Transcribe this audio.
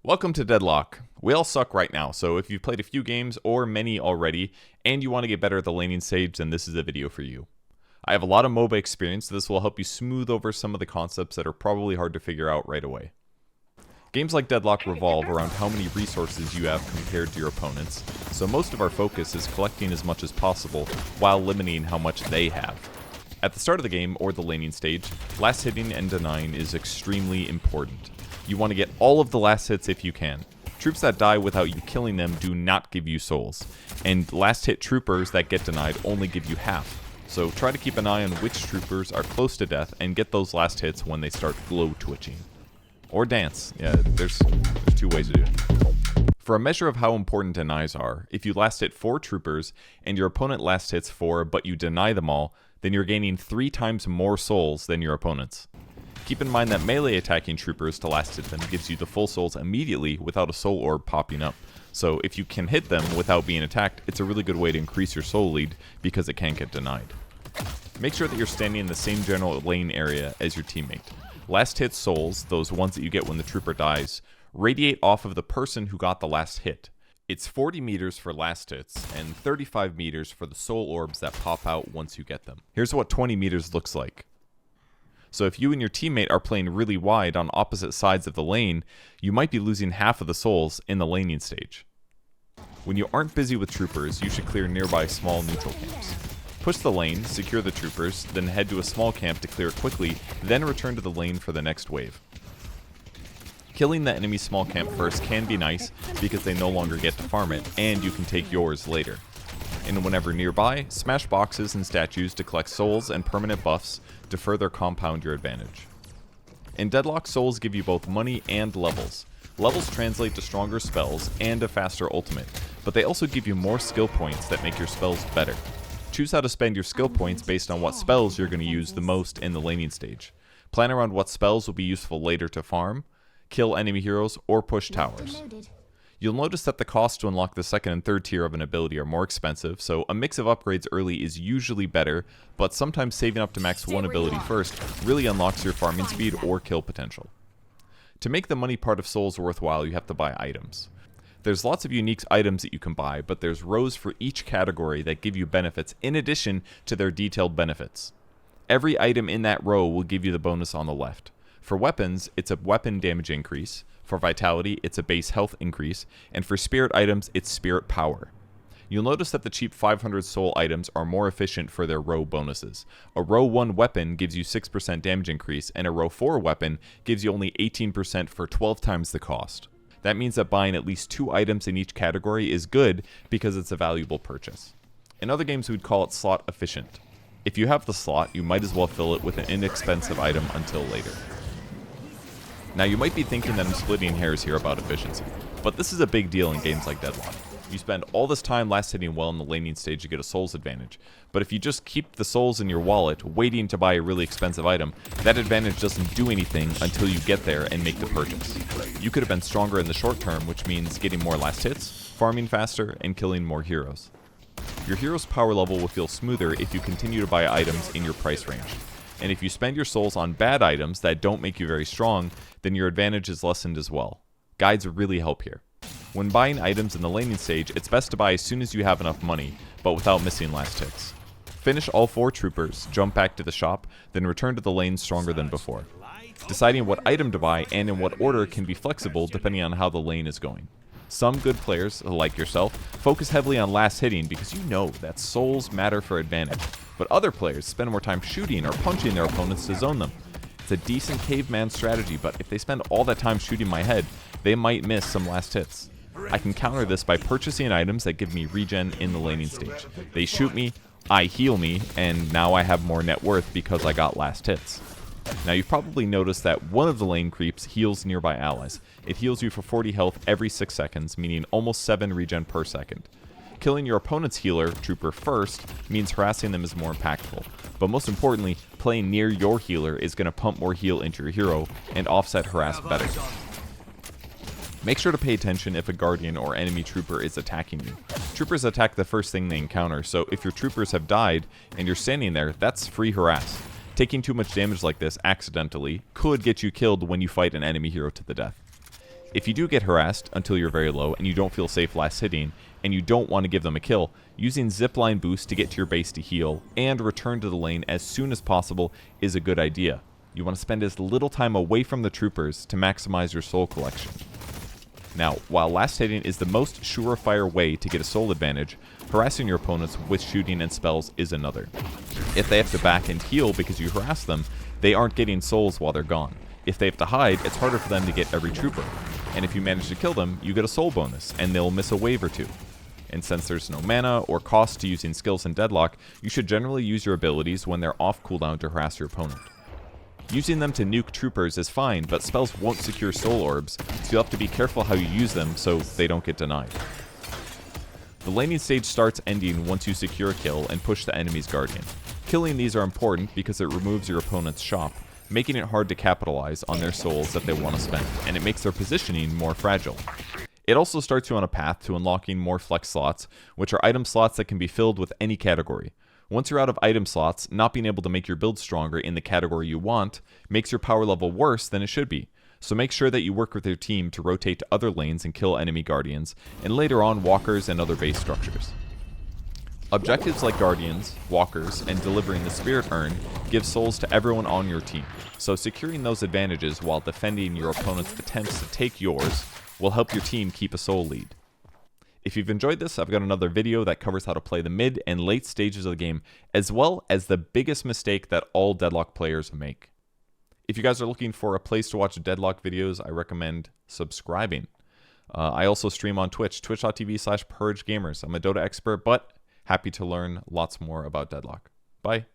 Welcome to Deadlock. We all suck right now, so if you've played a few games or many already, and you want to get better at the laning stage, then this is a video for you. I have a lot of MOBA experience, so this will help you smooth over some of the concepts that are probably hard to figure out right away. Games like Deadlock revolve around how many resources you have compared to your opponents, so most of our focus is collecting as much as possible while limiting how much they have. At the start of the game, or the laning stage, last hitting and denying is extremely important. You want to get all of the last hits if you can. Troops that die without you killing them do not give you souls, and last hit troopers that get denied only give you half. So try to keep an eye on which troopers are close to death and get those last hits when they start glow twitching. Or dance. Yeah, there's two ways to do it. For a measure of how important denies are, if you last hit 4 troopers and your opponent last hits 4 but you deny them all, then you're gaining 3 times more souls than your opponents. Keep in mind that melee attacking troopers to last hit them gives you the full souls immediately without a soul orb popping up. So if you can hit them without being attacked, it's a really good way to increase your soul lead because it can't get denied. Make sure that you're standing in the same general lane area as your teammate. Last hit souls, those ones that you get when the trooper dies, radiate off of the person who got the last hit. It's 40 meters for last hits and 35 meters for the soul orbs that pop out once you get them. Here's what 20 meters looks like. So if you and your teammate are playing really wide on opposite sides of the lane, you might be losing half of the souls in the laning stage. When you aren't busy with troopers, you should clear nearby small neutral camps. Push the lane, secure the troopers, then head to a small camp to clear it quickly, then return to the lane for the next wave. Killing the enemy small camp first can be nice because they no longer get to farm it, and you can take yours later. And whenever nearby, smash boxes and statues to collect souls and permanent buffs to further compound your advantage. In Deadlock, souls give you both money and levels. Levels translate to stronger spells and a faster ultimate, but they also give you more skill points that make your spells better. Choose how to spend your skill points based on what spells you're going to use the most in the laning stage. Plan around what spells will be useful later to farm, kill enemy heroes, or push towers. You'll notice that the costs to unlock the second and third tier of an ability are more expensive, so a mix of upgrades early is usually better, but sometimes saving up to max one ability first really unlocks your farming speed or kill potential. To make the money part of souls worthwhile, you have to buy items. There's lots of unique items that you can buy, but there's rows for each category that give you benefits in addition to their detailed benefits. Every item in that row will give you the bonus on the left. For weapons, it's a weapon damage increase. For vitality, it's a base health increase, and for spirit items, it's spirit power. You'll notice that the cheap 500 soul items are more efficient for their row bonuses. A row 1 weapon gives you 6% damage increase, and a row 4 weapon gives you only 18% for 12 times the cost. That means that buying at least 2 items in each category is good because it's a valuable purchase. In other games, we'd call it slot efficient. If you have the slot, you might as well fill it with an inexpensive item until later. Now you might be thinking that I'm splitting hairs here about efficiency, but this is a big deal in games like Deadlock. You spend all this time last hitting well in the laning stage to get a souls advantage, but if you just keep the souls in your wallet waiting to buy a really expensive item, that advantage doesn't do anything until you get there and make the purchase. You could have been stronger in the short term, which means getting more last hits, farming faster, and killing more heroes. Your hero's power level will feel smoother if you continue to buy items in your price range. And if you spend your souls on bad items that don't make you very strong, then your advantage is lessened as well. Guides really help here. When buying items in the laning stage, it's best to buy as soon as you have enough money, but without missing last hits. Finish all 4 troopers, jump back to the shop, then return to the lane stronger than before. Deciding what item to buy and in what order can be flexible depending on how the lane is going. Some good players, like yourself, focus heavily on last hitting because you know that souls matter for advantage, but other players spend more time shooting or punching their opponents to zone them. It's a decent caveman strategy, but if they spend all that time shooting my head, they might miss some last hits. I can counter this by purchasing items that give me regen in the laning stage. They shoot me, I heal me, and now I have more net worth because I got last hits. Now you've probably noticed that one of the lane creeps heals nearby allies. It heals you for 40 health every 6 seconds, meaning almost 7 regen per second. Killing your opponent's healer, trooper, first means harassing them is more impactful. But most importantly, playing near your healer is going to pump more heal into your hero and offset harass better. Make sure to pay attention if a guardian or enemy trooper is attacking you. Troopers attack the first thing they encounter, so if your troopers have died and you're standing there, that's free harass. Taking too much damage like this accidentally could get you killed when you fight an enemy hero to the death. If you do get harassed until you're very low and you don't feel safe last hitting, and you don't want to give them a kill, using zipline boost to get to your base to heal and return to the lane as soon as possible is a good idea. You want to spend as little time away from the troopers to maximize your soul collection. Now, while last hitting is the most surefire way to get a soul advantage, harassing your opponents with shooting and spells is another. If they have to back and heal because you harass them, they aren't getting souls while they're gone. If they have to hide, it's harder for them to get every trooper. And if you manage to kill them, you get a soul bonus, and they'll miss a wave or two. And since there's no mana or cost to using skills in Deadlock, you should generally use your abilities when they're off cooldown to harass your opponent. Using them to nuke troopers is fine, but spells won't secure soul orbs, so you'll have to be careful how you use them so they don't get denied. The laning stage starts ending once you secure a kill and push the enemy's guardian. Killing these are important because it removes your opponent's shop, making it hard to capitalize on their souls that they want to spend, and it makes their positioning more fragile. It also starts you on a path to unlocking more flex slots, which are item slots that can be filled with any category. Once you're out of item slots, not being able to make your build stronger in the category you want makes your power level worse than it should be. So make sure that you work with your team to rotate to other lanes and kill enemy guardians, and later on walkers and other base structures. Objectives like guardians, walkers, and delivering the spirit urn give souls to everyone on your team, so securing those advantages while defending your opponent's attempts to take yours will help your team keep a soul lead. If you've enjoyed this, I've got another video that covers how to play the mid and late stages of the game, as well as the biggest mistake that all Deadlock players make. If you guys are looking for a place to watch Deadlock videos, I recommend subscribing. I also stream on Twitch, twitch.tv/PurgeGamers. I'm a Dota expert, but happy to learn lots more about Deadlock. Bye.